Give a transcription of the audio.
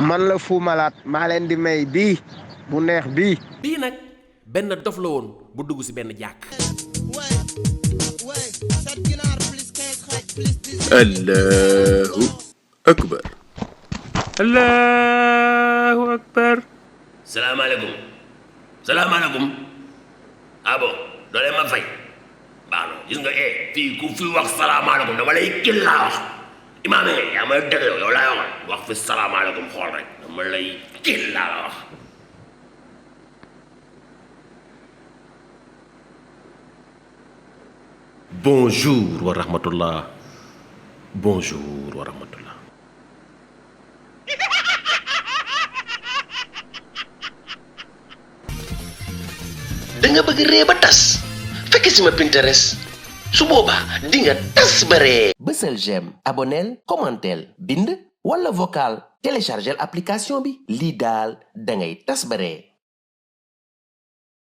man la Fou Malade maa leen di may bii bu neex bii. bii nag benn dof la woon bu dugg ci benn jàkk. Allahu akbar. Allahu akbar. salaamaaleykum. salaamaaleykum. ah bon doo leen ma fay. baax na gis nga fii ku fi wax salaamaaleykum dama lay kil laa wax. imaam yaa may dëgg yow laa wax fi salaamaaleykum xool rek dama lay kil laa la wax. bonjour wa rahmatullah. bonjour wa rahmatullah. da nga bëgg ree ba tas fekk si ma Pinterest su boobaa di nga tas ba ree. bësal j'aime abonneel commenteel bind wala vocal téléchargel application bi lii daal da ngay tas ba ree.